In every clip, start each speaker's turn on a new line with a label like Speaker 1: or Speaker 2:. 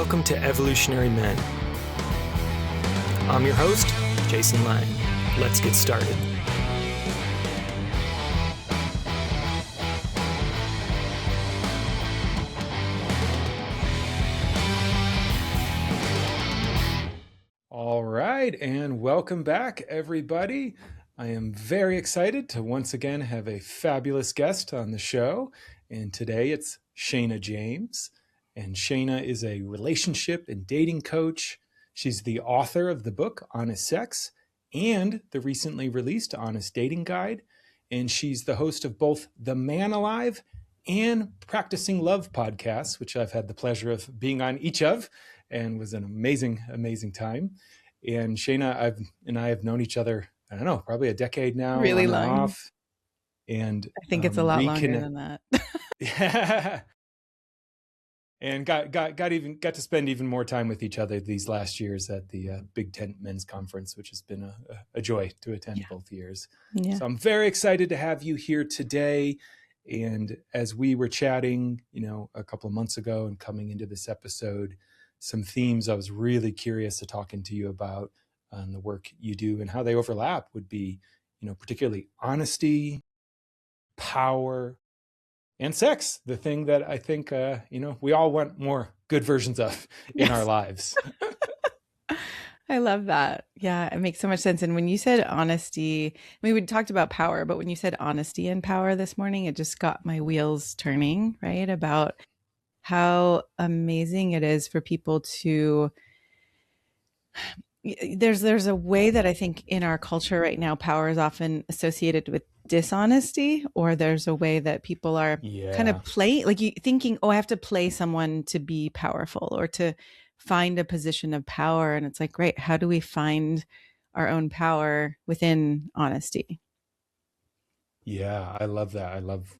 Speaker 1: Welcome to Evolutionary Men. I'm your host, Jason Lang. Let's get started. All right, and welcome back, everybody. I am very excited to once again have a fabulous guest on the show, and today it's Shana James. And Shana is a relationship and dating coach. She's the author of the book Honest Sex and the recently released Honest Dating Guide. And she's the host of both the Man Alive and Practicing Love podcasts, which I've had the pleasure of being on each of, and was an amazing, amazing time. And Shana and I have known each other, I don't know, probably a decade now.
Speaker 2: Really
Speaker 1: on
Speaker 2: long.
Speaker 1: And off. And
Speaker 2: I think it's a lot longer than that.
Speaker 1: Yeah. And got to spend even more time with each other these last years at the Big Tent Men's Conference, which has been a joy to attend both years. Yeah. So I'm very excited to have you here today. And as we were chatting, a couple of months ago and coming into this episode, some themes I was really curious to talking to you about on the work you do and how they overlap would be, particularly honesty, power, and sex, the thing that I think, we all want more good versions of in our lives.
Speaker 2: I love that. Yeah, it makes so much sense. And when you said honesty, we talked about power, but when you said honesty and power this morning, it just got my wheels turning, right? About how amazing it is for people to, there's a way that I think in our culture right now, power is often associated with dishonesty, or there's a way that people are kind of thinking, I have to play someone to be powerful or to find a position of power. And it's like, great, how do we find our own power within honesty?
Speaker 1: Yeah, I love that. I love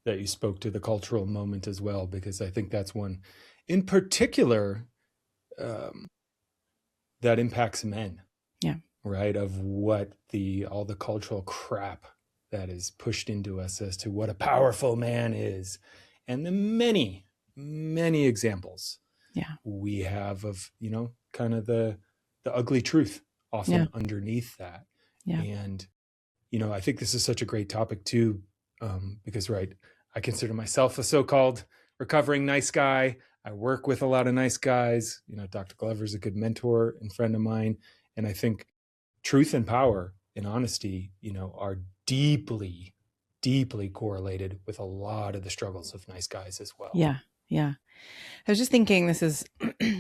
Speaker 1: that you spoke to the cultural moment as well, because I think that's one in particular that impacts men.
Speaker 2: Yeah.
Speaker 1: Right. Of what all the cultural crap that is pushed into us as to what a powerful man is. And the many, many examples we have of, kind of the ugly truth often underneath that. Yeah. And, I think this is such a great topic too, because, I consider myself a so-called recovering nice guy. I work with a lot of nice guys. Dr. Glover is a good mentor and friend of mine. And I think truth and power and honesty, are deeply, deeply correlated with a lot of the struggles of nice guys as well.
Speaker 2: Yeah. Yeah. I was just thinking, this is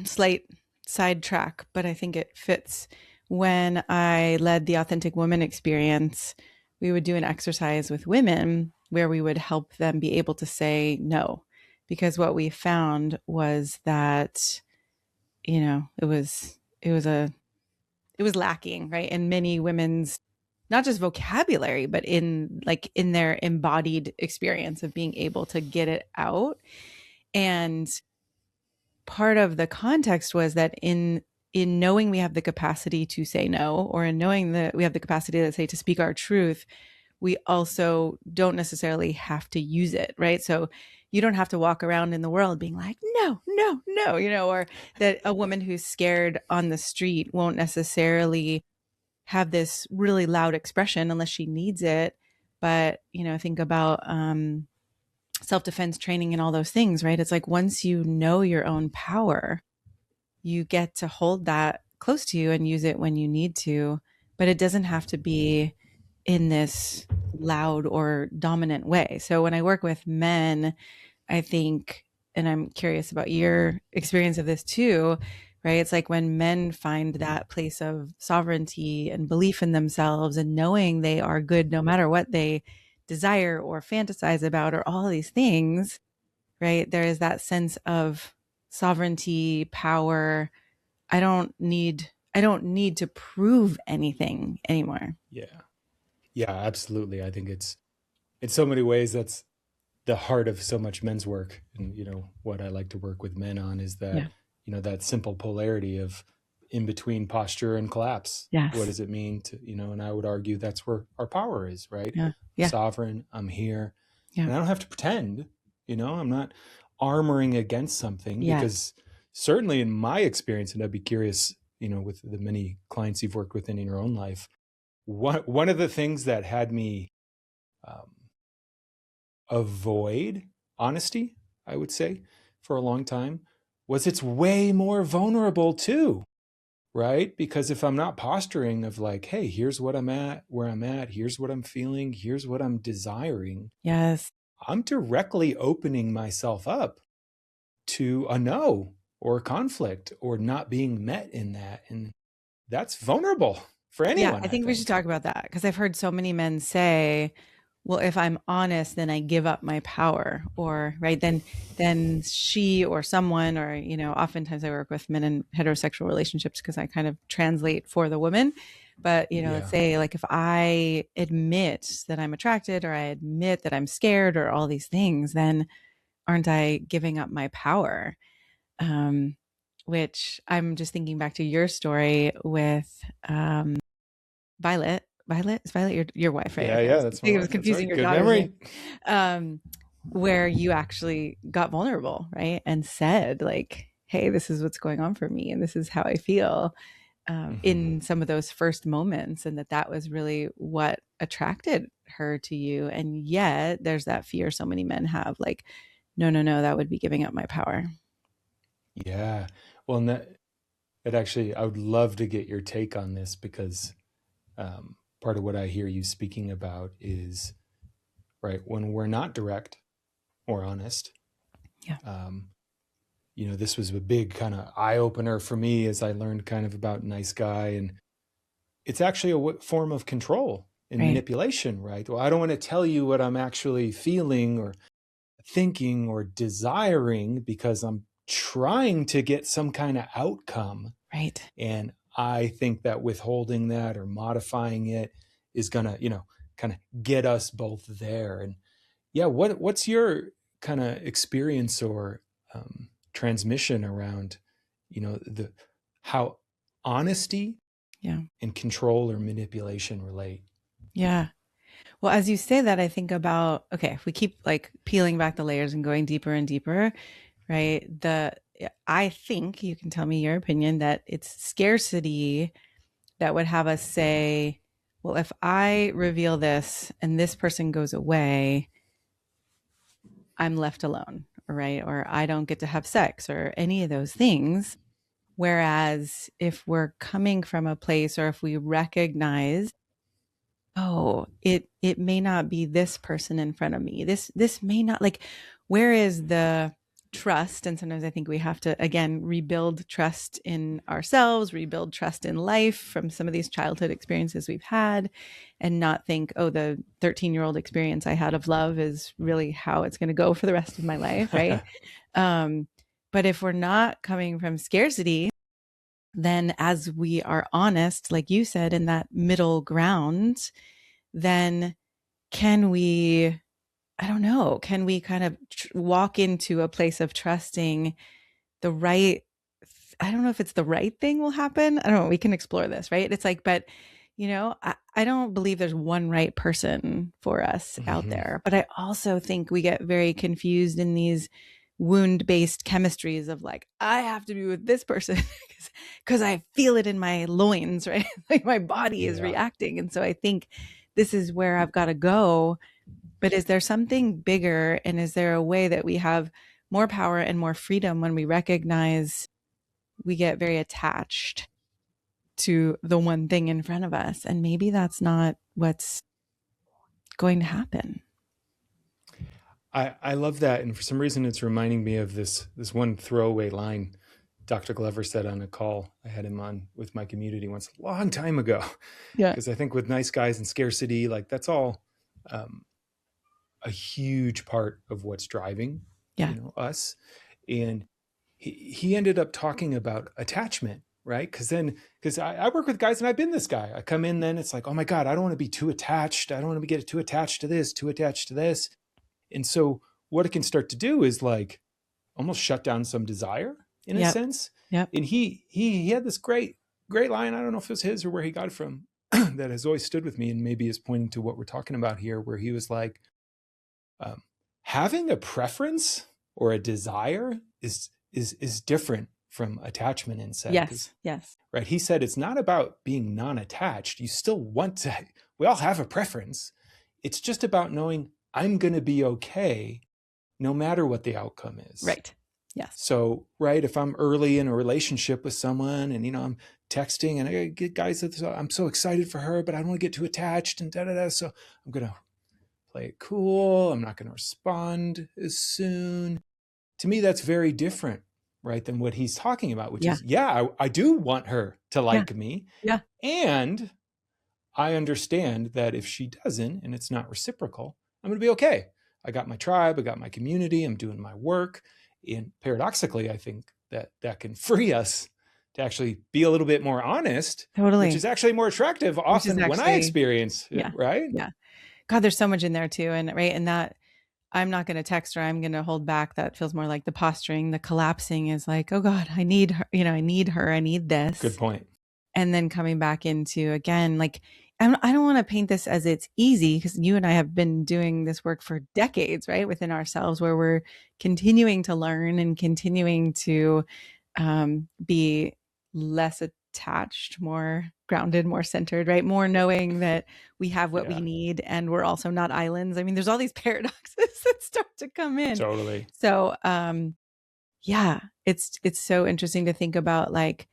Speaker 2: slight sidetrack, but I think it fits. When I led the Authentic Woman experience, we would do an exercise with women where we would help them be able to say no, because what we found was that, it was lacking, right? In many women's, not just vocabulary, but in their embodied experience of being able to get it out. And part of the context was that in knowing we have the capacity to say no, or in knowing that we have the capacity to speak our truth, we also don't necessarily have to use it, right? So you don't have to walk around in the world being like, no, no, no, or that a woman who's scared on the street won't necessarily have this really loud expression unless she needs it. But, think about self-defense training and all those things, right? It's like, once you know your own power, you get to hold that close to you and use it when you need to, but it doesn't have to be in this loud or dominant way. So when I work with men, I think, and I'm curious about your experience of this too, right? It's like when men find that place of sovereignty and belief in themselves and knowing they are good no matter what they desire or fantasize about or all of these things, right? There is that sense of sovereignty, power. I don't need to prove anything anymore.
Speaker 1: Yeah, absolutely. I think it's in so many ways that's the heart of so much men's work. And, what I like to work with men on is that, that simple polarity of in between posture and collapse.
Speaker 2: Yes.
Speaker 1: What does it mean to, and I would argue that's where our power is, right?
Speaker 2: Yeah.
Speaker 1: Sovereign, I'm here. Yeah. And I don't have to pretend, I'm not armoring against something because certainly in my experience, and I'd be curious, with the many clients you've worked with in your own life, one of the things that had me avoid honesty, I would say, for a long time, was it's way more vulnerable too, right? Because if I'm not posturing of like, hey, here's what I'm at, where I'm at, here's what I'm feeling, here's what I'm desiring.
Speaker 2: Yes.
Speaker 1: I'm directly opening myself up to a no or a conflict or not being met in that. And that's vulnerable for anyone,
Speaker 2: I think
Speaker 1: I
Speaker 2: we should talk about that, because I've heard so many men say, well, if I'm honest, then I give up my power, or right, then she or someone, or, oftentimes I work with men in heterosexual relationships because I kind of translate for the women. But, let's say like if I admit that I'm attracted, or I admit that I'm scared, or all these things, then aren't I giving up my power? Which I'm just thinking back to your story with Violet. Violet, is Violet your wife, right? Okay,
Speaker 1: that's my wife.
Speaker 2: I was confusing your
Speaker 1: Good
Speaker 2: daughter's
Speaker 1: memory.
Speaker 2: name. Where you actually got vulnerable, right, and said like, "Hey, this is what's going on for me, and this is how I feel." In some of those first moments, and that was really what attracted her to you. And yet, there's that fear so many men have, like, no, that would be giving up my power.
Speaker 1: Yeah. Well, and that actually, I would love to get your take on this, because part of what I hear you speaking about is, right, when we're not direct or honest.
Speaker 2: Yeah.
Speaker 1: This was a big kind of eye opener for me as I learned kind of about nice guy. And it's actually a form of control and manipulation, right? Well, I don't want to tell you what I'm actually feeling or thinking or desiring because I'm trying to get some kind of outcome.
Speaker 2: Right.
Speaker 1: And I think that withholding that or modifying it is going to, kind of get us both there. And yeah, what's your kind of experience or transmission around, how honesty and control or manipulation relate?
Speaker 2: Yeah. Well, as you say that, I think about, okay, if we keep like peeling back the layers and going deeper and deeper, right? I think, you can tell me your opinion, that it's scarcity that would have us say, well, if I reveal this and this person goes away, I'm left alone, right? Or I don't get to have sex, or any of those things. Whereas if we're coming from a place, or if we recognize, oh, it may not be this person in front of me, this may not, like, where is the trust? And sometimes I think we have to, again, rebuild trust in ourselves, rebuild trust in life from some of these childhood experiences we've had, and not think, oh, the 13-year-old experience I had of love is really how it's going to go for the rest of my life, right? But if we're not coming from scarcity, then as we are honest, like you said, in that middle ground, then can we, I don't know, can we kind of walk into a place of trusting the right, I don't know if it's the right thing will happen. I don't know. We can explore this, right? It's like, but I don't believe there's one right person for us out there. But I also think we get very confused in these wound-based chemistries of like, I have to be with this person because I feel it in my loins, right? Like my body is reacting. And so I think this is where I've got to go. But is there something bigger? And is there a way that we have more power and more freedom when we recognize we get very attached to the one thing in front of us? And maybe that's not what's going to happen.
Speaker 1: I love that. And for some reason, it's reminding me of this one throwaway line Dr. Glover said on a call I had him on with my community once, a long time ago.
Speaker 2: Yeah.
Speaker 1: Because I think with nice guys and scarcity, like that's all a huge part of what's driving us. And he ended up talking about attachment, right? Because I work with guys and I've been this guy. I come in, then it's like, oh my God, I don't want to be too attached. I don't want to get too attached to this, too attached to this. And so what it can start to do is like almost shut down some desire in a sense.
Speaker 2: Yep.
Speaker 1: And he had this great line. I don't know if it was his or where he got it from that has always stood with me and maybe is pointing to what we're talking about here, where he was like, having a preference or a desire is different from attachment instead.
Speaker 2: Yes.
Speaker 1: Right. He said it's not about being non-attached. You still want to, we all have a preference. It's just about knowing I'm going to be okay no matter what the outcome is.
Speaker 2: Right. Yes.
Speaker 1: So, right, if I'm early in a relationship with someone and, I'm texting and I get guys that I'm so excited for her, but I don't want to get too attached and So I'm going to play it cool. I'm not going to respond as soon. To me, that's very different, right, than what he's talking about, which is, I do want her to like me.
Speaker 2: Yeah.
Speaker 1: And I understand that if she doesn't and it's not reciprocal, I'm going to be okay. I got my tribe, I got my community, I'm doing my work. And paradoxically, I think that can free us to actually be a little bit more honest, which is actually more attractive often when I experience it, right?
Speaker 2: Yeah. God, there's so much in there too. And right. And that I'm not going to text her, I'm going to hold back. That feels more like the posturing. The collapsing is like, oh God, I need her, I need her, I need this.
Speaker 1: Good point.
Speaker 2: And then coming back into, again, like, I don't want to paint this as it's easy, because you and I have been doing this work for decades, right? Within ourselves, where we're continuing to learn and continuing to be less attached, more grounded, more centered, right? More knowing that we have what we need and we're also not islands. I mean, there's all these paradoxes that start to come in.
Speaker 1: Totally.
Speaker 2: So, it's so interesting to think about, like,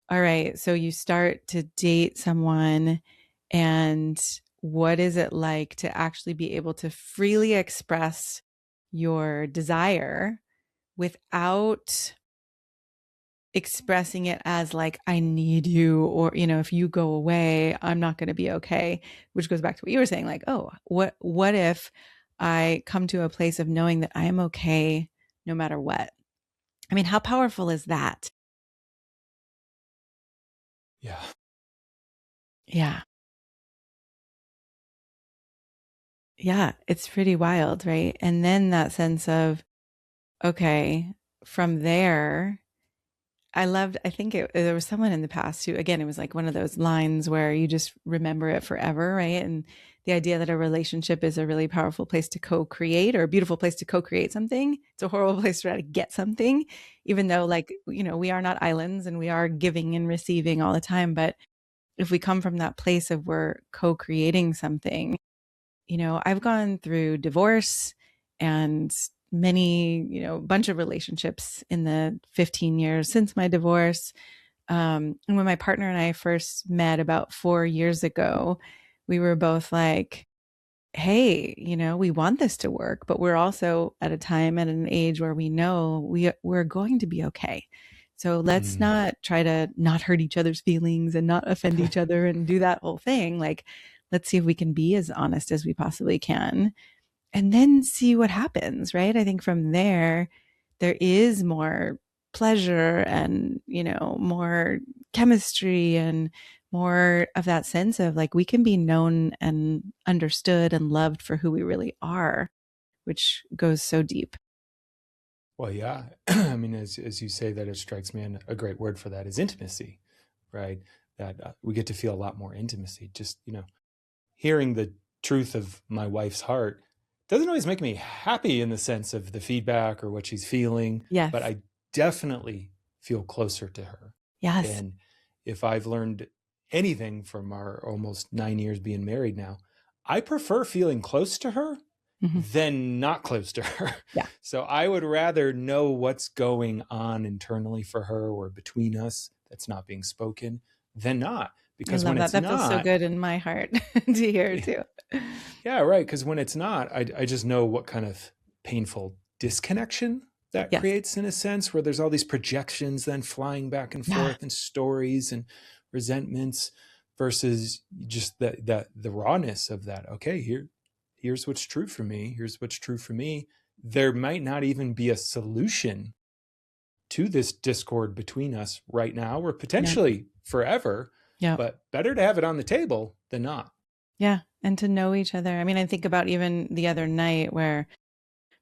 Speaker 2: all right, so you start to date someone, and what is it like to actually be able to freely express your desire without expressing it as like, I need you, or, if you go away, I'm not going to be okay, which goes back to what you were saying, like, oh, what if I come to a place of knowing that I am okay no matter what? I mean, how powerful is that?
Speaker 1: Yeah.
Speaker 2: Yeah. Yeah, it's pretty wild, right? And then that sense of, okay, from there, I think there was someone in the past who, again, it was like one of those lines where you just remember it forever, right? And the idea that a relationship is a really powerful place to co-create, or a beautiful place to co-create something. It's a horrible place to try to get something, even though, like, we are not islands and we are giving and receiving all the time. But if we come from that place of we're co-creating something, I've gone through divorce and many, bunch of relationships in the 15 years since my divorce. And when my partner and I first met about 4 years ago, we were both like, hey, we want this to work, but we're also at a time, at an age where we know we're going to be okay. So let's not try to not hurt each other's feelings and not offend each other and do that whole thing. Like, let's see if we can be as honest as we possibly can, and then see what happens, right? I think from there is more pleasure and, more chemistry and more of that sense of, like, we can be known and understood and loved for who we really are, which goes so deep.
Speaker 1: Well, yeah. I mean, as you say that, it strikes me, and a great word for that is intimacy, right? That we get to feel a lot more intimacy. Just, hearing the truth of my wife's heart doesn't always make me happy in the sense of the feedback or what she's feeling.
Speaker 2: Yes.
Speaker 1: But I definitely feel closer to her.
Speaker 2: Yes.
Speaker 1: And if I've learned anything from our almost 9 years being married now, I prefer feeling close to her than not close to her.
Speaker 2: Yeah.
Speaker 1: So I would rather know what's going on internally for her or between us that's not being spoken than not. Because when it's not,
Speaker 2: that feels so good in my heart to hear too.
Speaker 1: Yeah, right. Because when it's not, I just know what kind of painful disconnection that creates, in a sense, where there's all these projections then flying back and forth and stories and resentments, versus just the rawness of that. Okay, here's what's true for me. Here's what's true for me. There might not even be a solution to this discord between us right now, or potentially forever. Yeah. But better to have it on the table than not.
Speaker 2: Yeah. And to know each other. I mean, I think about even the other night where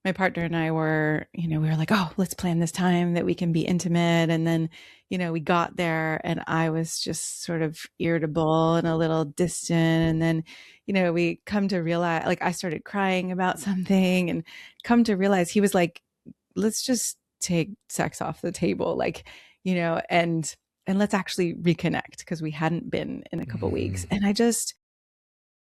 Speaker 2: my partner and I were, we were like, oh, let's plan this time that we can be intimate. And then, we got there and I was just sort of irritable and a little distant. And then, we come to realize, like, I started crying about something, and come to realize he was like, let's just take sex off the table. Like, and let's actually reconnect, because we hadn't been in a couple weeks. And I just,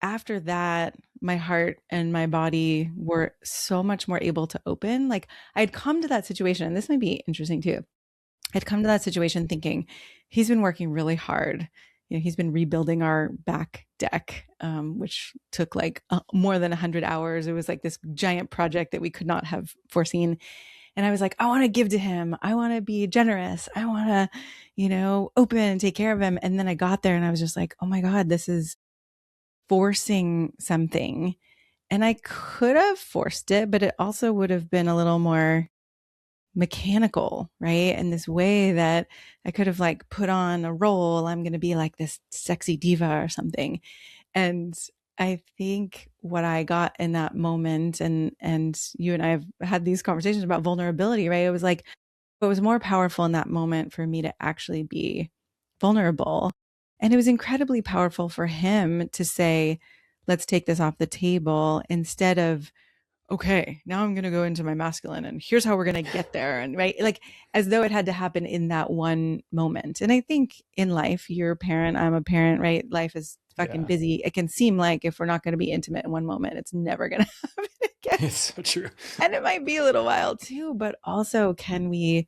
Speaker 2: after that, my heart and my body were so much more able to open. Like, I'd come to that situation, and this might be interesting too. I'd come to that situation thinking, he's been working really hard. He's been rebuilding our back deck, which took like more than 100 hours. It was like this giant project that we could not have foreseen. And I was like, I want to give to him. I want to be generous. I want to, open and take care of him. And then I got there and I was just like, oh my God, this is forcing something. And I could have forced it, but it also would have been a little more mechanical, right? In this way that I could have like put on a role. I'm going to be like this sexy diva or something. And I think what I got in that moment, and you and I have had these conversations about vulnerability, right? It was like, it was more powerful in that moment for me to actually be vulnerable. And it was incredibly powerful for him to say, let's take this off the table, instead of, okay, now I'm going to go into my masculine and here's how we're going to get there. And right, like, as though it had to happen in that one moment. And I think in life, you're a parent, I'm a parent, right? Life is fucking busy. It can seem like if we're not going to be intimate in one moment, it's never going to happen again.
Speaker 1: It's so true.
Speaker 2: And it might be a little while too, but also, can we,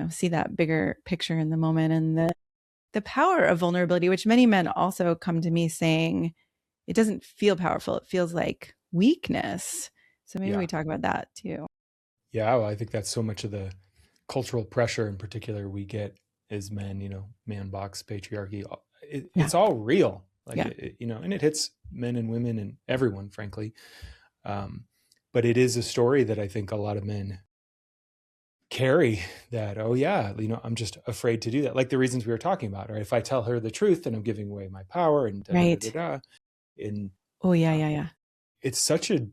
Speaker 2: see that bigger picture in the moment, and the power of vulnerability, which many men also come to me saying, it doesn't feel powerful. It feels like weakness. So maybe we talk about that too.
Speaker 1: Yeah, well, I think that's so much of the cultural pressure in particular we get as men, man box, patriarchy. It's all real. Like, and it hits men and women and everyone, frankly. But it is a story that I think a lot of men carry, that, oh yeah, I'm just afraid to do that. Like the reasons we were talking about, or if I tell her the truth, then I'm giving away my power, and And it's such a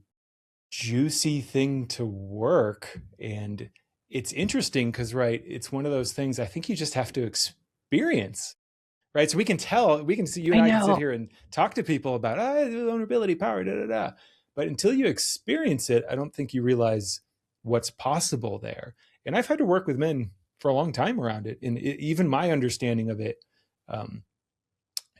Speaker 1: juicy thing to work. And it's interesting because, right, it's one of those things I think you just have to experience, right? So we can see, you and I can sit here and talk to people about vulnerability, power, but until you experience it, I don't think you realize what's possible there. And I've had to work with men for a long time around it, and even my understanding of it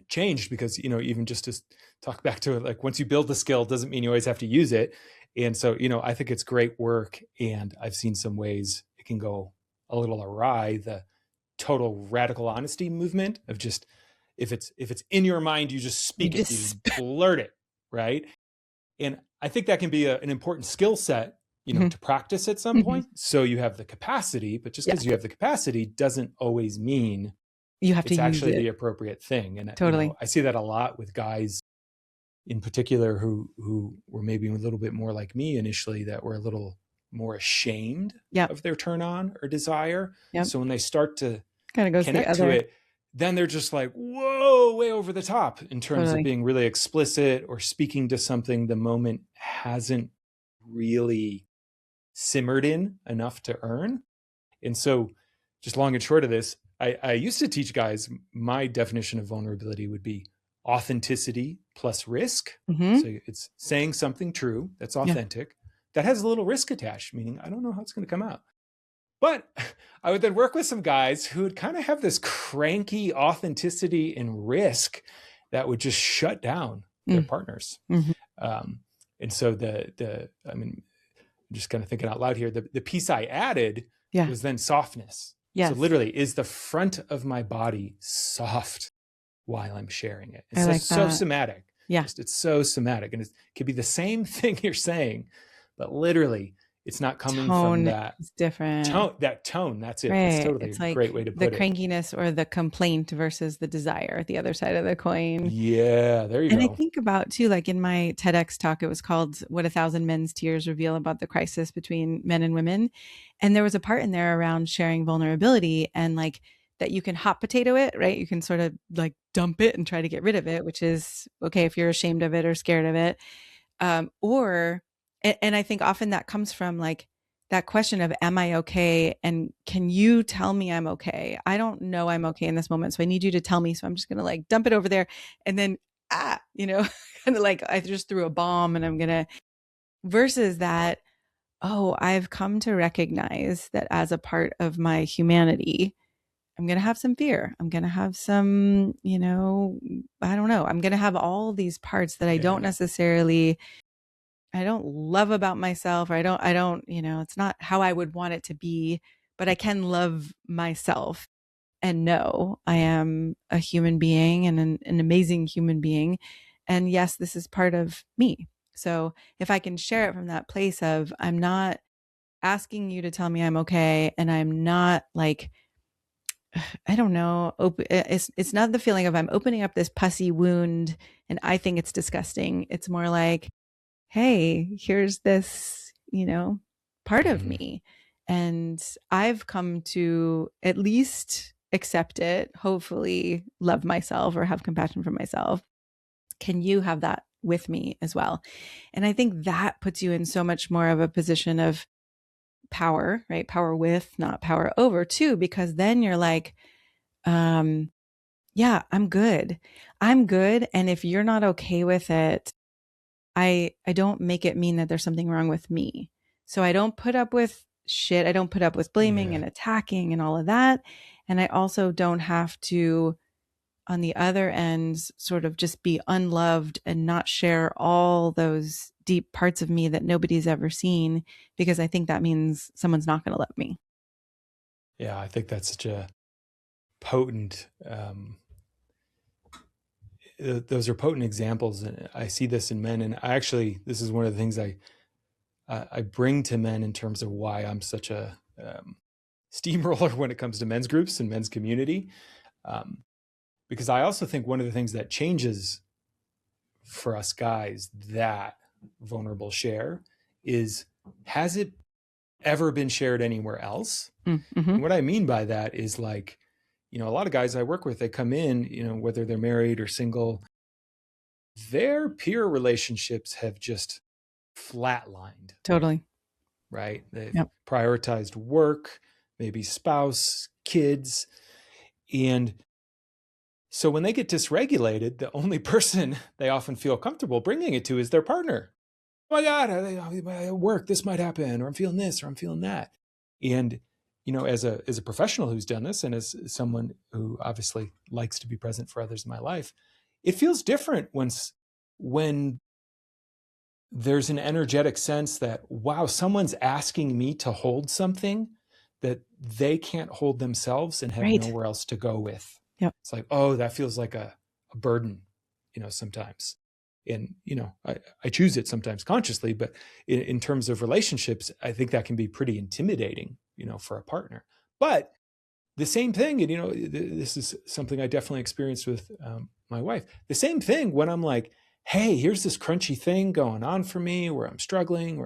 Speaker 1: changed, because even just to talk back to it, like, once you build the skill doesn't mean you always have to use it. And so I think it's great work, and I've seen some ways it can go a little awry. The total radical honesty movement of just, if it's in your mind, you just speak it, you just blurt it, right? And I think that can be an important skill set, to practice at some point, so you have the capacity. But just because you have the capacity doesn't always mean
Speaker 2: you have to use
Speaker 1: actually
Speaker 2: it.
Speaker 1: The appropriate thing. And
Speaker 2: totally,
Speaker 1: I see that a lot with guys in particular who were maybe a little bit more like me initially, that were a little more ashamed of their turn on or desire. So when they start to connect to it, then they're just like, whoa, way over the top in terms of being really explicit or speaking to something the moment hasn't really simmered in enough to earn. And so, just long and short of this, I used to teach guys, my definition of vulnerability would be authenticity plus risk. So it's saying something true that's authentic, that has a little risk attached, meaning I don't know how it's going to come out. But I would then work with some guys who would kind of have this cranky authenticity and risk that would just shut down their partners. And so I'm just kind of thinking out loud here, the piece I added was then softness. So literally, is the front of my body soft while I'm sharing it? It's so somatic. It's so somatic. And it could be the same thing you're saying, but literally it's not coming from that.
Speaker 2: It's different.
Speaker 1: Tone. That's it.
Speaker 2: Right.
Speaker 1: It's totally a great way to put it.
Speaker 2: The crankiness or the complaint versus the desire at the other side of the coin.
Speaker 1: Yeah, there you go.
Speaker 2: And I think about too, like in my TEDx talk, it was called What 1,000 Men's Tears Reveal About the Crisis Between Men and Women. And there was a part in there around sharing vulnerability, and like that you can hot potato it, right? You can sort of like dump it and try to get rid of it, which is okay if you're ashamed of it or scared of it. And I think often that comes from like that question of, am I okay? And can you tell me I'm okay? I don't know I'm okay in this moment, so I need you to tell me. So I'm just going to like dump it over there. And then, kind of like I just threw a bomb, and I'm going to, versus that, oh, I've come to recognize that as a part of my humanity, I'm going to have some fear. I'm going to have some, I don't know. I'm going to have all these parts that I don't necessarily, I don't love about myself, or I don't, it's not how I would want it to be, but I can love myself and know I am a human being and an amazing human being. And yes, this is part of me. So if I can share it from that place of, I'm not asking you to tell me I'm okay, and I'm not like, I don't know, it's not the feeling of I'm opening up this pussy wound and I think it's disgusting. It's more like, hey, here's this, part of me. And I've come to at least accept it, hopefully love myself or have compassion for myself. Can you have that with me as well? And I think that puts you in so much more of a position of power, right? Power with, not power over, too, because then you're like, yeah, I'm good. I'm good. And if you're not okay with it, I don't make it mean that there's something wrong with me. So I don't put up with shit. I don't put up with blaming and attacking and all of that. And I also don't have to, on the other end, sort of just be unloved and not share all those deep parts of me that nobody's ever seen, because I think that means someone's not going to love me.
Speaker 1: Yeah, I think that's such a potent, those are potent examples. And I see this in men. And this is one of the things I bring to men in terms of why I'm such a steamroller when it comes to men's groups and men's community. Because I also think one of the things that changes for us guys, that vulnerable share, is, has it ever been shared anywhere else? Mm-hmm. And what I mean by that is, like, a lot of guys I work with, they come in, whether they're married or single, their peer relationships have just flatlined.
Speaker 2: Totally.
Speaker 1: Right? They've prioritized work, maybe spouse, kids. And so when they get dysregulated, the only person they often feel comfortable bringing it to is their partner. Oh my God, at work, this might happen, or I'm feeling this, or I'm feeling that. And, as a professional who's done this, and as someone who obviously likes to be present for others in my life, it feels different when there's an energetic sense that, wow, someone's asking me to hold something that they can't hold themselves and have nowhere else to go with. Yep. It's like, oh, that feels like a burden, sometimes. And, I choose it sometimes consciously, but in terms of relationships, I think that can be pretty intimidating, for a partner. But the same thing, and, this is something I definitely experienced with my wife. The same thing when I'm like, hey, here's this crunchy thing going on for me where I'm struggling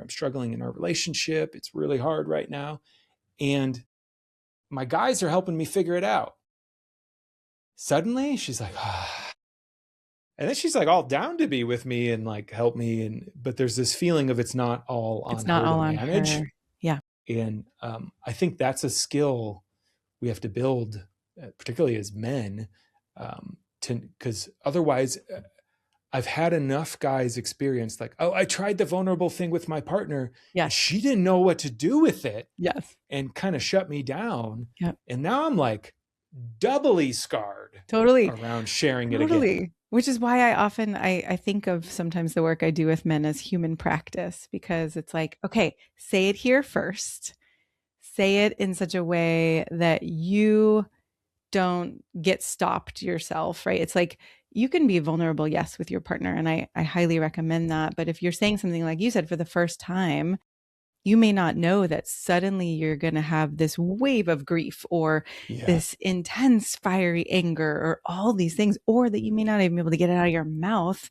Speaker 1: in our relationship. It's really hard right now. And my guys are helping me figure it out. Suddenly she's like, ah. And then she's like all down to be with me and like help me. But there's this feeling of it's not all on her to manage. Her.
Speaker 2: Yeah.
Speaker 1: And I think that's a skill we have to build, particularly as men, because otherwise, I've had enough guys experience like, oh, I tried the vulnerable thing with my partner. Yes. And she didn't know what to do with it.
Speaker 2: Yes.
Speaker 1: And kind of shut me down.
Speaker 2: Yep.
Speaker 1: And now I'm like doubly scarred.
Speaker 2: Totally.
Speaker 1: Around sharing it again.
Speaker 2: Which is why I often, I think of sometimes the work I do with men as human practice, because it's like, okay, say it here first. Say it in such a way that you don't get stopped yourself, right? It's like, you can be vulnerable, yes, with your partner. And I highly recommend that. But if you're saying something like you said for the first time, you may not know that suddenly you're going to have this wave of grief or this intense fiery anger or all these things, or that you may not even be able to get it out of your mouth.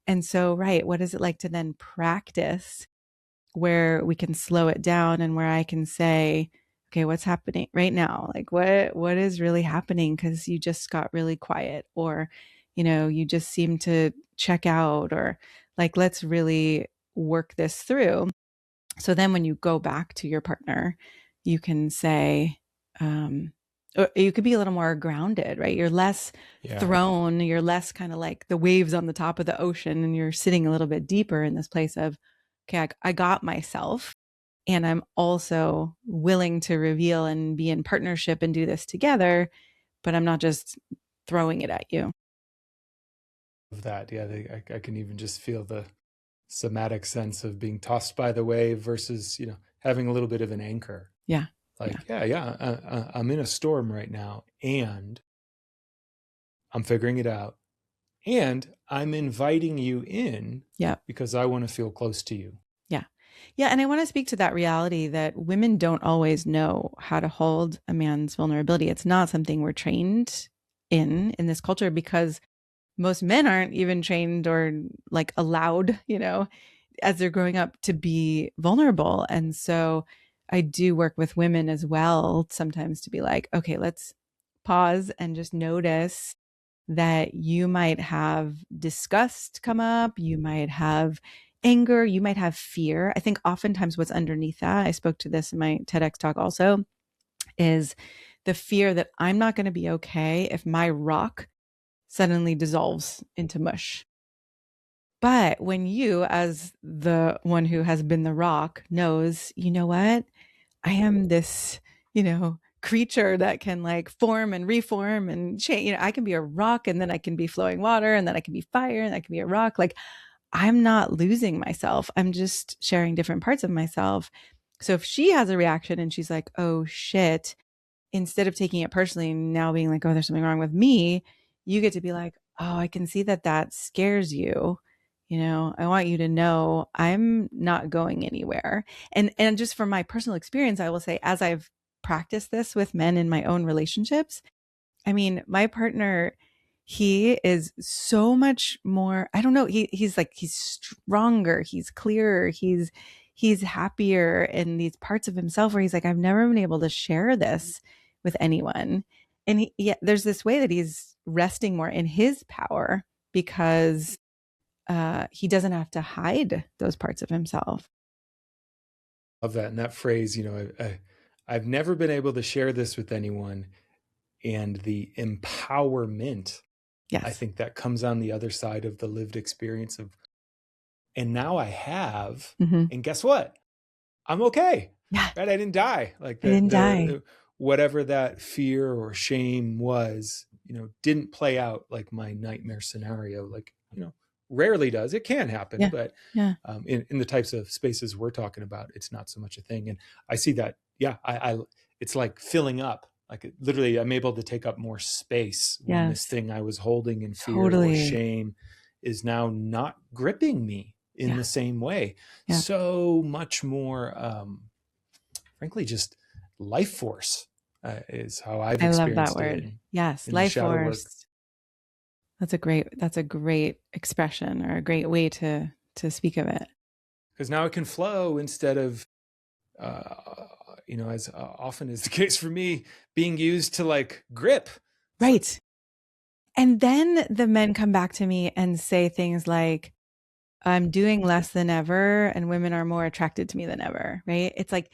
Speaker 2: And so, right, what is it like to then practice where we can slow it down and where I can say, okay, what's happening right now? Like what is really happening? Because you just got really quiet, or, you just seem to check out, or like, let's really work this through. So then when you go back to your partner, you can say, or you could be a little more grounded, right? You're less thrown, you're less kind of like the waves on the top of the ocean, and you're sitting a little bit deeper in this place of, okay, I got myself. And I'm also willing to reveal and be in partnership and do this together, but I'm not just throwing it at you.
Speaker 1: Of that, yeah, I can even just feel the somatic sense of being tossed by the wave versus, having a little bit of an anchor.
Speaker 2: Yeah.
Speaker 1: Like, I'm in a storm right now, and I'm figuring it out, and I'm inviting you in,
Speaker 2: Yeah.
Speaker 1: because I want to feel close to you.
Speaker 2: Yeah. Yeah. And I want to speak to that reality that women don't always know how to hold a man's vulnerability. It's not something we're trained in this culture, because most men aren't even trained or like allowed, as they're growing up, to be vulnerable. And so I do work with women as well sometimes to be like, okay, let's pause and just notice that you might have disgust come up, you might have anger, you might have fear. I think oftentimes what's underneath that, I spoke to this in my TEDx talk also, is the fear that I'm not going to be okay if my rock suddenly dissolves into mush. But when you, as the one who has been the rock, knows, you know what? I am this, creature that can like form and reform and change. I can be a rock, and then I can be flowing water, and then I can be fire, and I can be a rock. Like, I'm not losing myself. I'm just sharing different parts of myself. So if she has a reaction and she's like, oh shit, instead of taking it personally and now being like, oh, there's something wrong with me, you get to be like, oh, I can see that scares you. I want you to know I'm not going anywhere. And just from my personal experience, I will say, as I've practiced this with men in my own relationships, I mean, my partner, he is so much more, I don't know, he's stronger, he's clearer, he's happier in these parts of himself where he's like, I've never been able to share this with anyone. And there's this way that he's resting more in his power, because he doesn't have to hide those parts of himself.
Speaker 1: Love that. And that phrase, I've never been able to share this with anyone, and the empowerment,
Speaker 2: Yes.
Speaker 1: I think that comes on the other side of the lived experience of, and now I have, and guess what? I'm okay.
Speaker 2: Yeah.
Speaker 1: Right? I didn't die. Like
Speaker 2: I didn't die.
Speaker 1: Whatever that fear or shame was, didn't play out like my nightmare scenario. Like, rarely does. It can happen, but in the types of spaces we're talking about, it's not so much a thing. And I see that. Yeah, I it's like filling up. Like, literally, I'm able to take up more space when this thing I was holding in fear or shame is now not gripping me in the same way. So much more, frankly, just life force is how I've experienced it.
Speaker 2: I love that word. Yes, life force. That's a great expression, or a great way to speak of it.
Speaker 1: Because now it can flow instead of, as often is the case for me, being used to like grip.
Speaker 2: Right. And then the men come back to me and say things like, I'm doing less than ever, and women are more attracted to me than ever. Right. It's like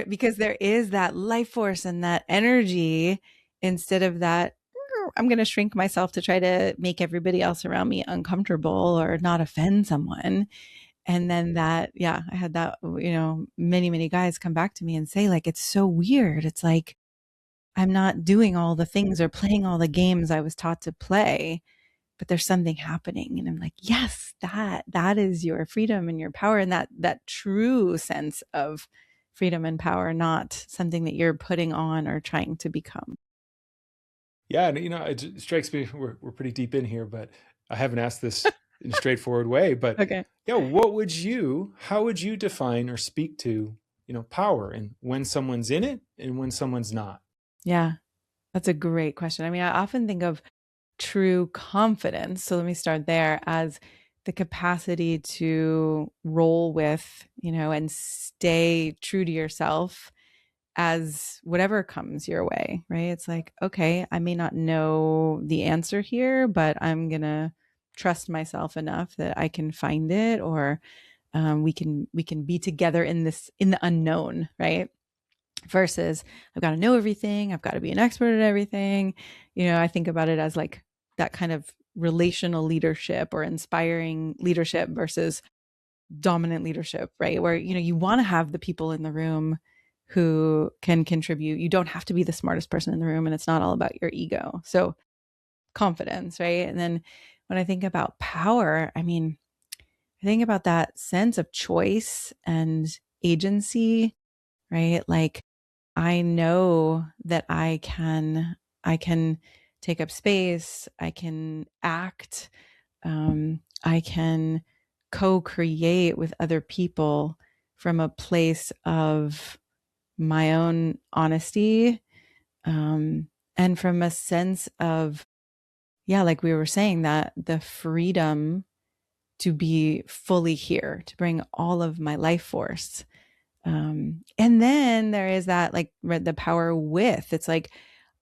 Speaker 2: because there is that life force and that energy, instead of that, I'm going to shrink myself to try to make everybody else around me uncomfortable or not offend someone. And then that, I had that, many, many guys come back to me and say, like, it's so weird. It's like, I'm not doing all the things or playing all the games I was taught to play, but there's something happening. And I'm like, yes, that is your freedom and your power, and that true sense of freedom and power, not something that you're putting on or trying to become.
Speaker 1: Yeah. And, it strikes me, we're pretty deep in here, but I haven't asked this in a straightforward way, but
Speaker 2: okay.
Speaker 1: Yeah, how would you define or speak to, power, and when someone's in it and when someone's not?
Speaker 2: Yeah, that's a great question. I mean, I often think of true confidence, so let me start there, as the capacity to roll with, and stay true to yourself as whatever comes your way, right? It's like, okay, I may not know the answer here, but I'm going to trust myself enough that I can find it, or we can be together in the unknown, right? Versus I've got to know everything, I've got to be an expert at everything. I think about it as like that kind of relational leadership or inspiring leadership versus dominant leadership, right? Where, you want to have the people in the room who can contribute. You don't have to be the smartest person in the room, and it's not all about your ego. So confidence, right? And then when I think about power, I think about that sense of choice and agency, right? Like, I know that I can take up space, I can act, I can co-create with other people from a place of my own honesty, and from a sense of, like we were saying, that the freedom to be fully here, to bring all of my life force. And then there is that, like, the power with, it's like,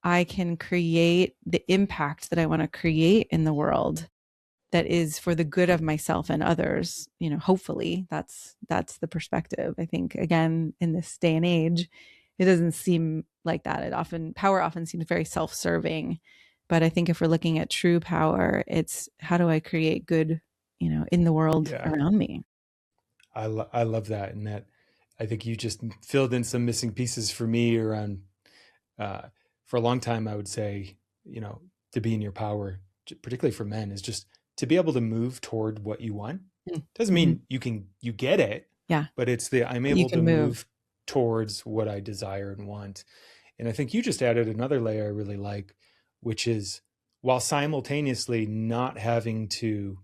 Speaker 2: I can create the impact that I want to create in the world that is for the good of myself and others. Hopefully that's the perspective. I think, again, in this day and age, it doesn't seem like that. Power often seems very self-serving, but I think if we're looking at true power, it's how do I create good, in the world around me.
Speaker 1: I love that. And that, I think you just filled in some missing pieces for me around, for a long time, I would say, to be in your power, particularly for men, is just to be able to move toward what you want. Doesn't mean you get it.
Speaker 2: Yeah.
Speaker 1: But it's I'm able to move towards what I desire and want. And I think you just added another layer I really like, which is, while simultaneously not having to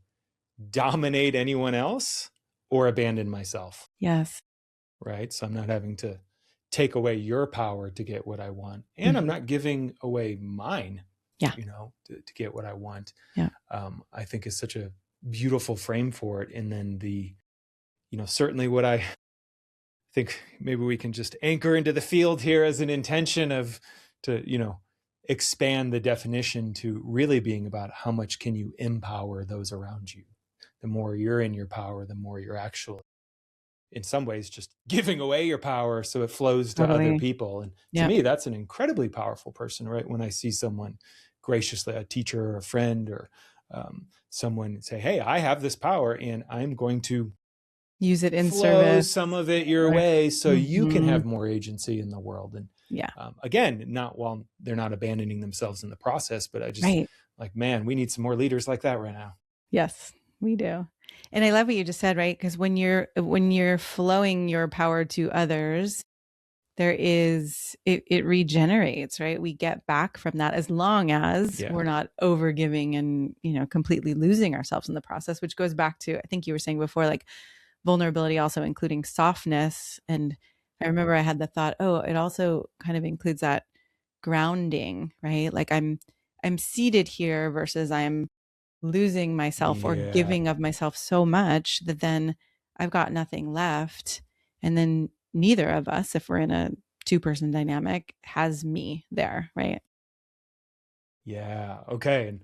Speaker 1: dominate anyone else or abandon myself.
Speaker 2: Yes.
Speaker 1: Right. So I'm not having to take away your power to get what I want. And I'm not giving away mine, to get what I want.
Speaker 2: Yeah.
Speaker 1: I think is such a beautiful frame for it. And then certainly what I think maybe we can just anchor into the field here as an intention to expand the definition to really being about how much can you empower those around you. The more you're in your power, the more you're actually, in some ways, just giving away your power so it flows to other people. And to me, that's an incredibly powerful person, right? When I see someone graciously, a teacher or a friend or someone say, hey, I have this power and I'm going to
Speaker 2: use it in
Speaker 1: flow
Speaker 2: service,
Speaker 1: some of it your way so you can have more agency in the world. And again, not while they're not abandoning themselves in the process, but I just like, man, we need some more leaders like that right now.
Speaker 2: Yes, we do. And I love what you just said, right? Because when you're flowing your power to others, there is, it regenerates, right? We get back from that, as long as we're not overgiving and, completely losing ourselves in the process, which goes back to, I think you were saying before, like vulnerability also including softness. And I remember I had the thought, it also kind of includes that grounding, right? Like I'm seated here versus I'm losing myself or giving of myself so much that then I've got nothing left. And then neither of us, if we're in a 2-person dynamic, has me there, right?
Speaker 1: Yeah. Okay. And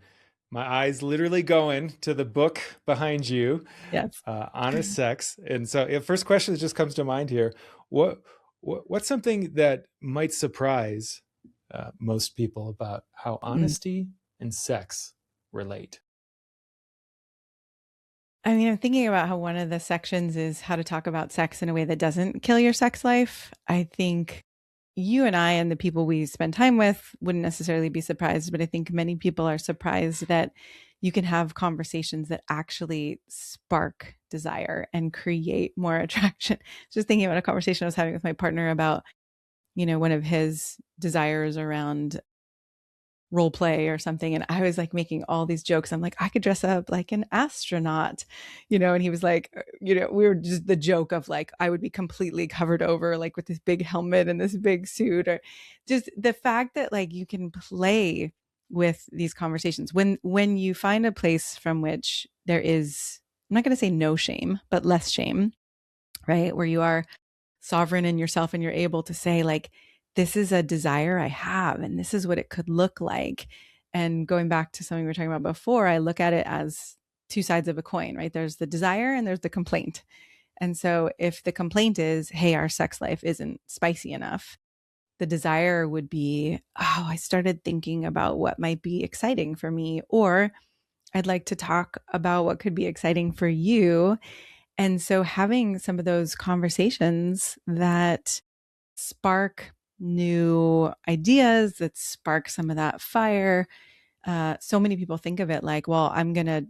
Speaker 1: my eyes literally going to the book behind you.
Speaker 2: Yes.
Speaker 1: Honest Sex. And so first question that just comes to mind here, what's something that might surprise most people about how honesty and sex relate?
Speaker 2: I'm thinking about how one of the sections is how to talk about sex in a way that doesn't kill your sex life. I think you and I and the people we spend time with wouldn't necessarily be surprised, but I think many people are surprised that you can have conversations that actually spark desire and create more attraction. Just thinking about a conversation I was having with my partner about, one of his desires around role play or something. And I was like making all these jokes. I'm like, I could dress up like an astronaut, and he was like, we were just the joke of like, I would be completely covered over, like with this big helmet and this big suit, or just the fact that like you can play with these conversations when you find a place from which there is, I'm not going to say no shame, but less shame, right? Where you are sovereign in yourself and you're able to say like, this is a desire I have, and this is what it could look like. And going back to something we were talking about before, I look at it as two sides of a coin, right? There's the desire and there's the complaint. And so if the complaint is, hey, our sex life isn't spicy enough, the desire would be, I started thinking about what might be exciting for me, or I'd like to talk about what could be exciting for you. And so having some of those conversations that spark new ideas, that spark some of that fire. So many people think of it like, well, I'm going to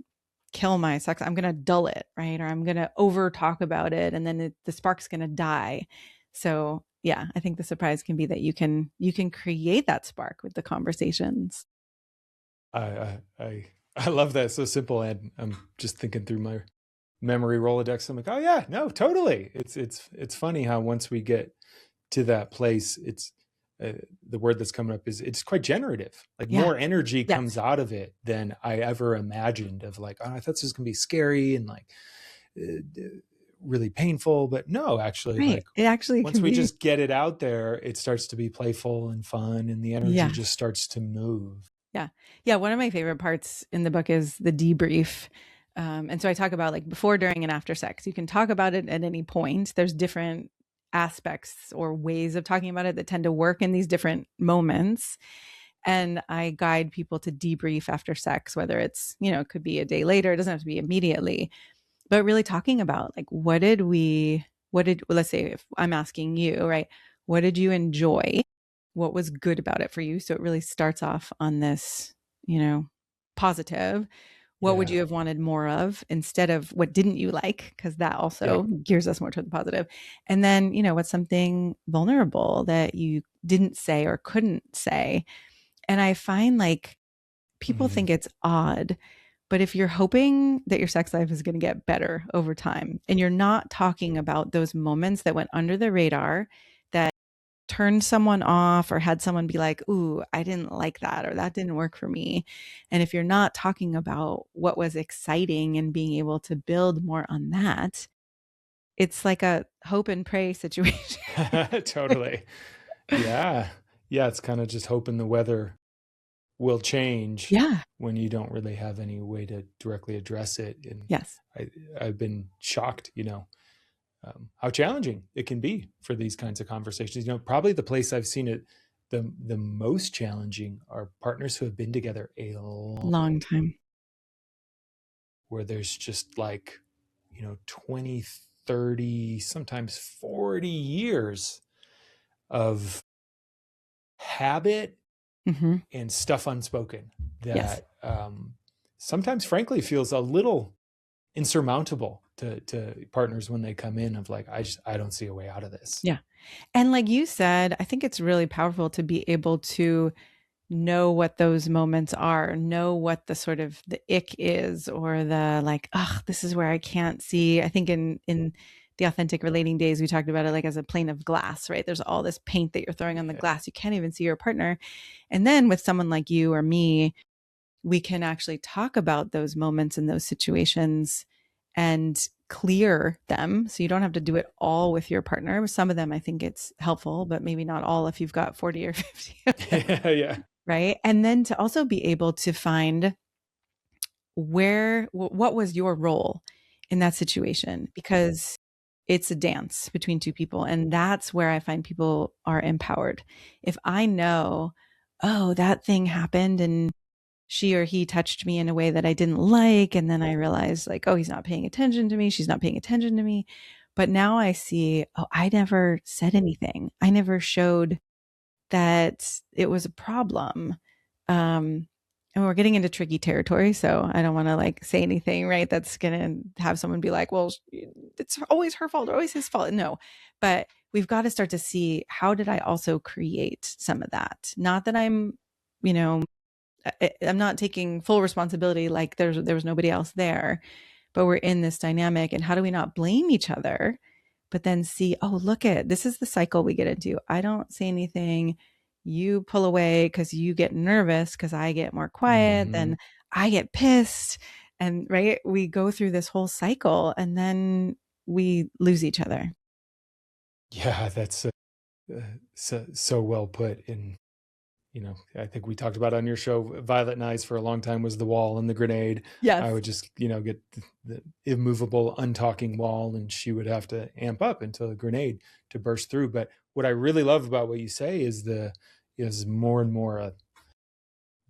Speaker 2: kill my sex. I'm going to dull it, right? Or I'm going to over talk about it, and then the spark's going to die. So yeah, I think the surprise can be that you can create that spark with the conversations.
Speaker 1: I love that. It's so simple. And I'm just thinking through my memory Rolodex. I'm like, oh yeah, no, totally. It's funny how once we get to that place, it's the word that's coming up is it's quite generative. Like more energy comes out of it than I ever imagined. Of like, oh, I thought this was gonna be scary and like really painful, but no, actually,
Speaker 2: right.
Speaker 1: like
Speaker 2: it actually
Speaker 1: once we just get it out there, it starts to be playful and fun, and the energy just starts to move.
Speaker 2: Yeah. One of my favorite parts in the book is the debrief. And so I talk about like before, during, and after sex. You can talk about it at any point. There's different aspects or ways of talking about it that tend to work in these different moments. And I guide people to debrief after sex, whether it's, it could be a day later, it doesn't have to be immediately, but really talking about like, let's say if I'm asking you, right, what did you enjoy? What was good about it for you? So it really starts off on this, positive. What would you have wanted more of instead of what didn't you like? Because that also gears us more toward the positive. And then, what's something vulnerable that you didn't say or couldn't say? And I find like people think it's odd, but if you're hoping that your sex life is going to get better over time and you're not talking about those moments that went under the radar, that turned someone off or had someone be like, ooh, I didn't like that, or that didn't work for me. And if you're not talking about what was exciting and being able to build more on that, it's like a hope and pray situation.
Speaker 1: Totally. Yeah. It's kind of just hoping the weather will change when you don't really have any way to directly address it. And I've been shocked, how challenging it can be for these kinds of conversations. Probably the place I've seen it the most challenging are partners who have been together a
Speaker 2: long time,
Speaker 1: where there's just like 20, 30, sometimes 40 years of habit and stuff unspoken that sometimes frankly feels a little insurmountable to partners when they come in, of like, I don't see a way out of this.
Speaker 2: Yeah. And like you said, I think it's really powerful to be able to know what those moments are, know what the sort of the ick is, or the like, this is where I can't see. I think in the authentic relating days, we talked about it like as a plane of glass, right? There's all this paint that you're throwing on the glass. You can't even see your partner. And then with someone like you or me, we can actually talk about those moments and those situations and clear them. So you don't have to do it all with your partner. Some of them, I think it's helpful, but maybe not all if you've got 40 or 50. Right. And then to also be able to find what was your role in that situation, because it's a dance between two people. And that's where I find people are empowered. If I know, oh, that thing happened and she or he touched me in a way that I didn't like. And then I realized like, oh, he's not paying attention to me. She's not paying attention to me. But now I see, oh, I never said anything. I never showed that it was a problem. And we're getting into tricky territory, so I don't want to like say anything, right? That's going to have someone be like, well, it's always her fault or always his fault. No, but we've got to start to see, how did I also create some of that? Not that I'm, I'm not taking full responsibility, like there was nobody else there, but we're in this dynamic, and how do we not blame each other, but then see, oh, this is the cycle we get into. I don't say anything. You pull away because you get nervous, because I get more quiet, then I get pissed. And right, we go through this whole cycle and then we lose each other.
Speaker 1: Yeah, that's so well put. And I think we talked about on your show, Violet Nice for a long time was the wall and the grenade.
Speaker 2: Yes.
Speaker 1: I would just, get the immovable, untalking wall, and she would have to amp up until the grenade to burst through. But what I really love about what you say is more and more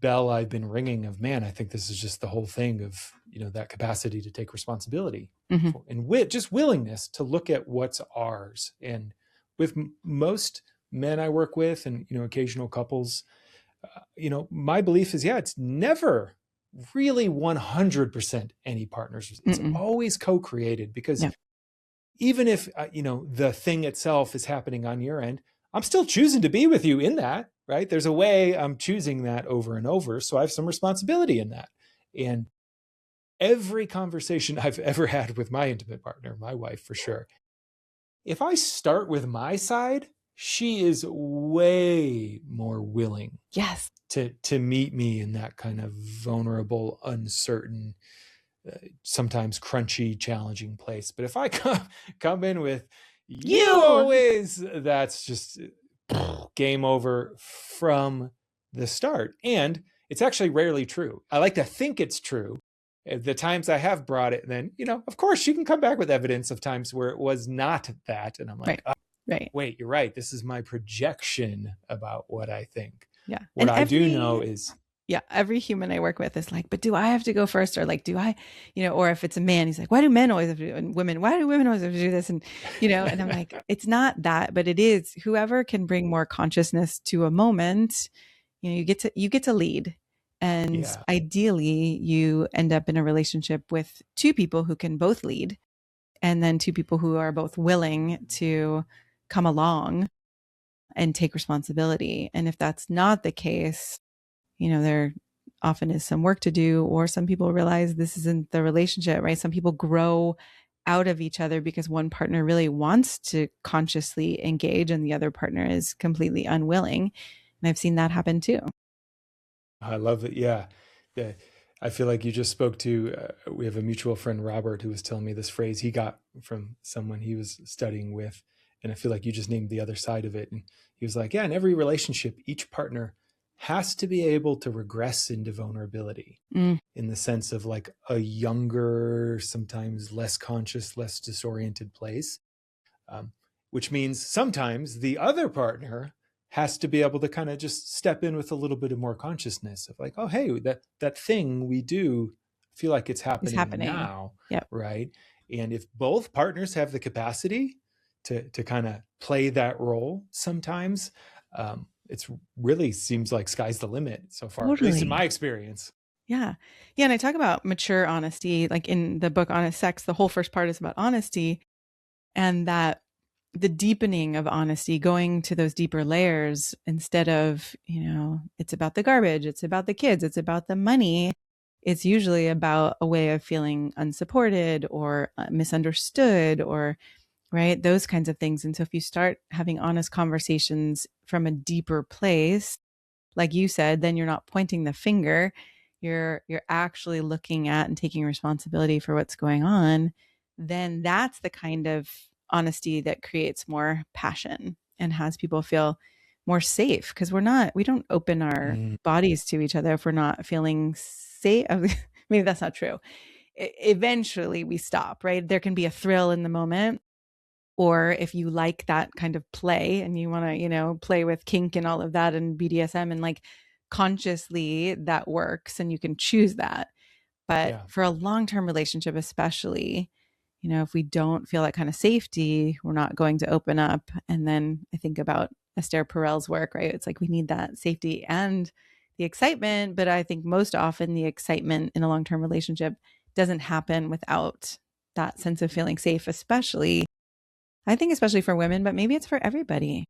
Speaker 1: bell I've been ringing of, man, I think this is just the whole thing of, that capacity to take responsibility and just willingness to look at what's ours. And with most men I work with and, occasional couples, my belief is, it's never really 100% any partners. It's always co-created, because even if, the thing itself is happening on your end, I'm still choosing to be with you in that, right? There's a way I'm choosing that over and over. So I have some responsibility in that. And every conversation I've ever had with my intimate partner, my wife for sure, if I start with my side, she is way more willing to meet me in that kind of vulnerable, uncertain, sometimes crunchy, challenging place. But if I come in with you always, that's just game over from the start. And it's actually rarely true. I like to think it's true. The times I have brought it, then, of course, you can come back with evidence of times where it was not that. And I'm like,
Speaker 2: right.
Speaker 1: Wait, you're right. This is my projection about what I think.
Speaker 2: Yeah.
Speaker 1: What I do know is,
Speaker 2: every human I work with is like, but do I have to go first? Or like, do I, or if it's a man, he's like, why do men always have to do it? And women, why do women always have to do this? And, and I'm like, it's not that, but it is whoever can bring more consciousness to a moment, you get to lead. And ideally you end up in a relationship with two people who can both lead, and then two people who are both willing to come along and take responsibility. And if that's not the case, there often is some work to do, or some people realize this isn't the relationship, right? Some people grow out of each other because one partner really wants to consciously engage and the other partner is completely unwilling. And I've seen that happen too.
Speaker 1: I love it. Yeah. I feel like you just spoke to, we have a mutual friend, Robert, who was telling me this phrase he got from someone he was studying with. And I feel like you just named the other side of it. And he was like, in every relationship, each partner has to be able to regress into vulnerability in the sense of like a younger, sometimes less conscious, less disoriented place, which means sometimes the other partner has to be able to kind of just step in with a little bit of more consciousness of like, oh, hey, that thing we do feel like it's happening now. Right. And if both partners have the capacity to kind of play that role, sometimes it's really seems like sky's the limit so far, at least in my experience.
Speaker 2: Yeah. And I talk about mature honesty, like in the book Honest Sex. The whole first part is about honesty, and that the deepening of honesty, going to those deeper layers instead of, it's about the garbage, it's about the kids, it's about the money. It's usually about a way of feeling unsupported or misunderstood, or right, those kinds of things. And so if you start having honest conversations from a deeper place, like you said, then you're not pointing the finger. You're actually looking at and taking responsibility for what's going on. Then that's the kind of honesty that creates more passion and has people feel more safe, because we don't open our bodies to each other if we're not feeling safe. Maybe that's not true. Eventually we stop, right? There can be a thrill in the moment. Or if you like that kind of play and you want to, play with kink and all of that and BDSM, and like consciously that works and you can choose that. But for a long-term relationship, especially, if we don't feel that kind of safety, we're not going to open up. And then I think about Esther Perel's work, right? It's like we need that safety and the excitement. But I think most often the excitement in a long-term relationship doesn't happen without that sense of feeling safe, especially for women, but maybe it's for everybody.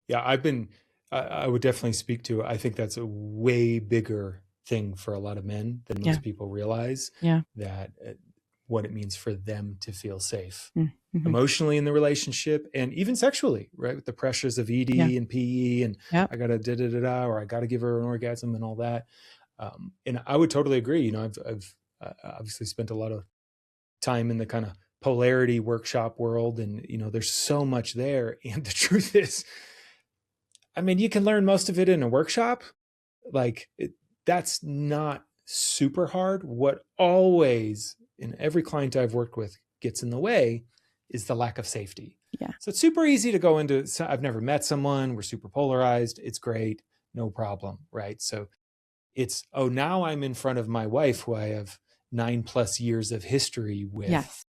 Speaker 1: Yeah, I would definitely speak to, I think that's a way bigger thing for a lot of men than most people realize. That what it means for them to feel safe emotionally in the relationship and even sexually, right? With the pressures of ED and PE and I got to or I got to give her an orgasm and all that. And I would totally agree. I've obviously spent a lot of time in the kind of polarity workshop world, and there's so much there. And the truth is, you can learn most of it in a workshop. That's not super hard. What always in every client I've worked with gets in the way is the lack of safety. So it's super easy to go into, I've never met someone, we're super polarized, it's great, no problem, right? So It's, oh, now I'm in front of my wife who I have 9+ years of history with.
Speaker 2: Yes.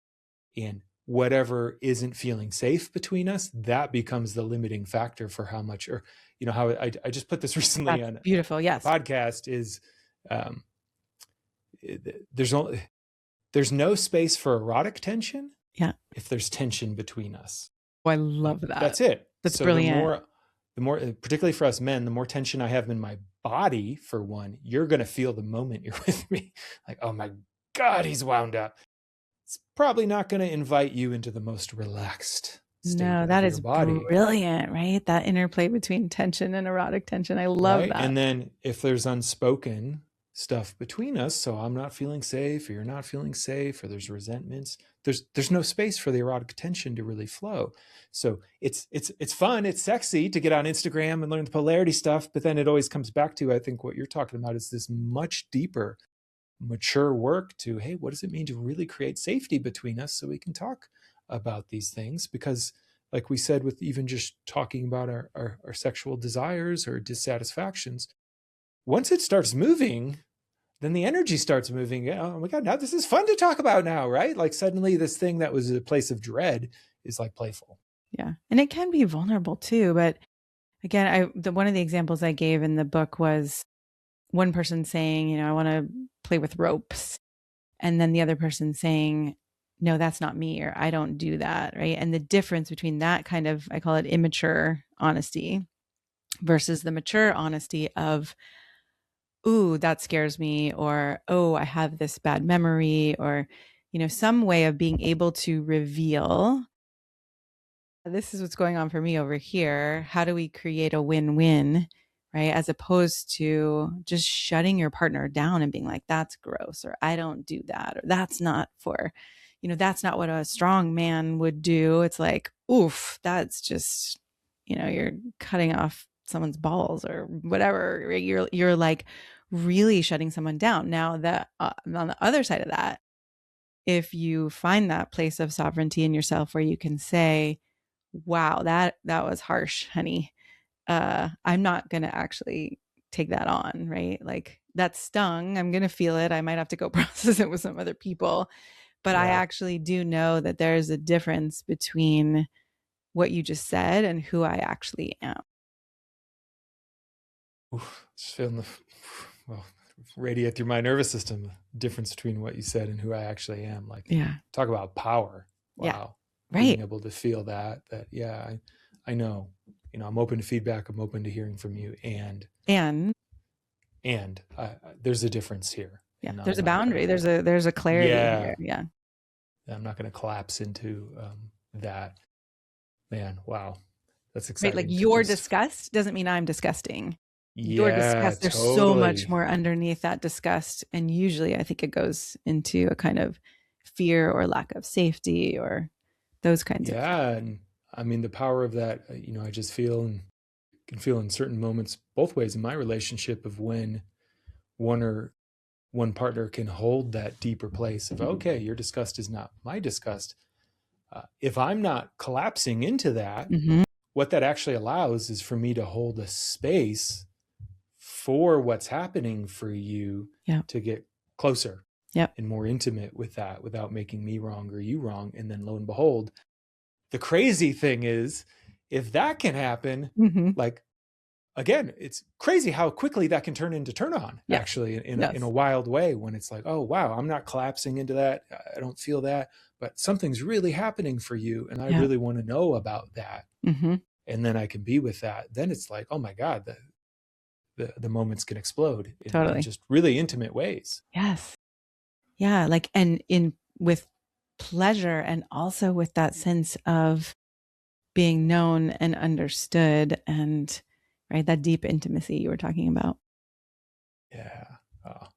Speaker 1: And whatever isn't feeling safe between us, that becomes the limiting factor for how much, or, how I just put this recently on
Speaker 2: beautiful. Yes.
Speaker 1: a podcast is, there's no space for erotic tension.
Speaker 2: Yeah.
Speaker 1: If there's tension between us.
Speaker 2: Oh, I love that.
Speaker 1: That's it.
Speaker 2: That's brilliant.
Speaker 1: The more, particularly for us men, the more tension I have in my body, for one, you're going to feel the moment you're with me. Like, oh my God, he's wound up. It's probably not going to invite you into the most relaxed state of your body.
Speaker 2: No, that is brilliant, right? That interplay between tension and erotic tension. I love that.
Speaker 1: And then if there's unspoken stuff between us, so I'm not feeling safe, or you're not feeling safe, or there's resentments, there's no space for the erotic tension to really flow. So it's fun, it's sexy to get on Instagram and learn the polarity stuff, but then it always comes back to, I think what you're talking about is this much deeper, mature work to, hey, what does it mean to really create safety between us so we can talk about these things? Because like we said, with even just talking about our sexual desires or dissatisfactions, once it starts moving, then the energy starts moving. Oh my God, now this is fun to talk about now, right? Like suddenly this thing that was a place of dread is like playful.
Speaker 2: Yeah. And it can be vulnerable too. But again, one of the examples I gave in the book was one person saying, I want to play with ropes. And then the other person saying, no, that's not me, or I don't do that. Right. And the difference between that kind of, I call it immature honesty, versus the mature honesty of, ooh, that scares me, or, oh, I have this bad memory, or, some way of being able to reveal, this is what's going on for me over here. How do we create a win-win, right? As opposed to just shutting your partner down and being like, that's gross, or I don't do that, or that's not what a strong man would do. It's like, oof, that's just, you're cutting off someone's balls or whatever. Right? You're like really shutting someone down. Now that on the other side of that, if you find that place of sovereignty in yourself where you can say, wow, that was harsh, honey. I'm not going to actually take that on, right? Like that stung. I'm going to feel it. I might have to go process it with some other people. But I actually do know that there's a difference between what you just said and who I actually am.
Speaker 1: Oof, just feeling radiate through my nervous system, the difference between what you said and who I actually am. Like, talk about power. Wow.
Speaker 2: Yeah. Right.
Speaker 1: Being able to feel that, I know, I'm open to feedback. I'm open to hearing from you. And there's a difference here.
Speaker 2: Yeah. There's a boundary. There's a clarity here. Yeah.
Speaker 1: I'm not going to collapse into that. Man, wow. That's exciting.
Speaker 2: Right, like your disgust doesn't mean I'm disgusting. Your disgust, there's so much more underneath that disgust. And usually I think it goes into a kind of fear or lack of safety or those kinds of things.
Speaker 1: Yeah. And I mean, the power of that, I just feel and can feel in certain moments both ways in my relationship of when one partner can hold that deeper place of, okay, your disgust is not my disgust. If I'm not collapsing into that, what that actually allows is for me to hold a space for what's happening for you to get closer and more intimate with that without making me wrong or you wrong. And then lo and behold, the crazy thing is, if that can happen, like, again, it's crazy how quickly that can turn into turn on, actually, in a wild way, when it's like, oh, wow, I'm not collapsing into that. I don't feel that, but something's really happening for you. And I really want to know about that. And then I can be with that. Then it's like, oh my God, the moments can explode in just really intimate ways.
Speaker 2: Yes. Yeah. Like, and with pleasure, and also with that sense of being known and understood, and right, that deep intimacy you were talking about.
Speaker 1: Yeah. Oh.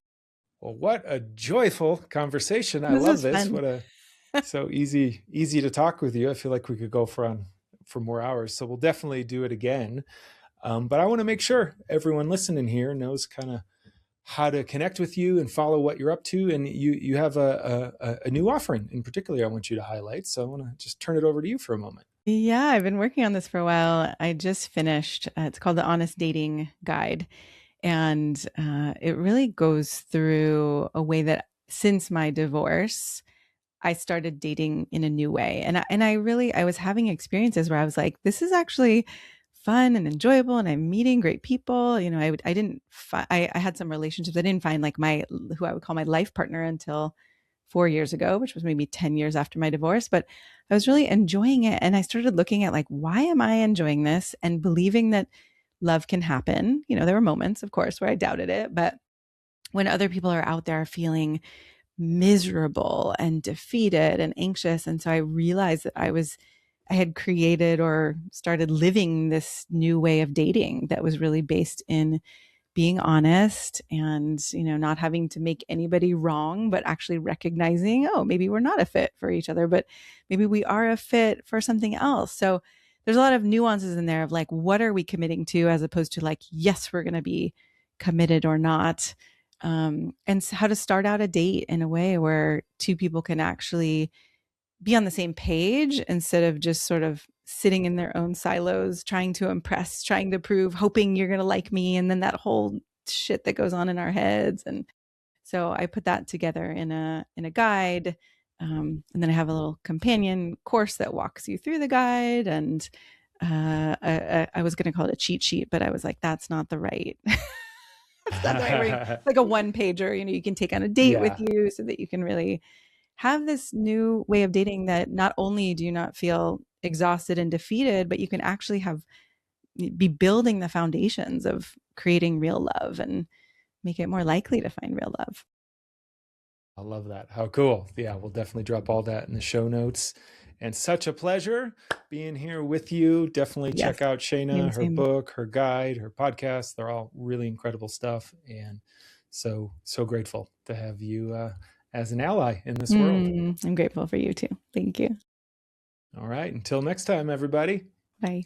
Speaker 1: Well, what a joyful conversation. I love this. Fun. So easy to talk with you. I feel like we could go for more hours. So we'll definitely do it again. But I want to make sure everyone listening here knows kind of how to connect with you and follow what you're up to. And you have a new offering in particular I want you to highlight. So I want to just turn it over to you for a moment.
Speaker 2: Yeah, I've been working on this for a while. I just finished, it's called the Honest Dating Guide. And it really goes through a way that since my divorce, I started dating in a new way. I was having experiences where I was like, this is actually fun and enjoyable, and I'm meeting great people. I had some relationships. I didn't find like who I would call my life partner until 4 years ago, which was maybe 10 years after my divorce, but I was really enjoying it. And I started looking at like, why am I enjoying this and believing that love can happen? There were moments, of course, where I doubted it, but when other people are out there feeling miserable and defeated and anxious. And so I realized that I had created or started living this new way of dating that was really based in being honest and, not having to make anybody wrong, but actually recognizing, oh, maybe we're not a fit for each other, but maybe we are a fit for something else. So there's a lot of nuances in there of like, what are we committing to, as opposed to like, yes, we're going to be committed or not. And how to start out a date in a way where two people can actually be on the same page instead of just sort of sitting in their own silos, trying to impress, trying to prove, hoping you're going to like me. And then that whole shit that goes on in our heads. And so I put that together in a guide. And then I have a little companion course that walks you through the guide. And I was going to call it a cheat sheet, but I was like, that's not the right. That's not the right word. Like a one pager, you can take on a date with you so that you can really have this new way of dating that not only do you not feel exhausted and defeated, but you can actually be building the foundations of creating real love and make it more likely to find real love.
Speaker 1: I love that. How cool. Yeah, we'll definitely drop all that in the show notes. And such a pleasure being here with you. Definitely check out Shana, her book, her guide, her podcast. They're all really incredible stuff. And so grateful to have you as an ally in this world.
Speaker 2: I'm grateful for you too. Thank you.
Speaker 1: All right. Until next time, everybody.
Speaker 2: Bye.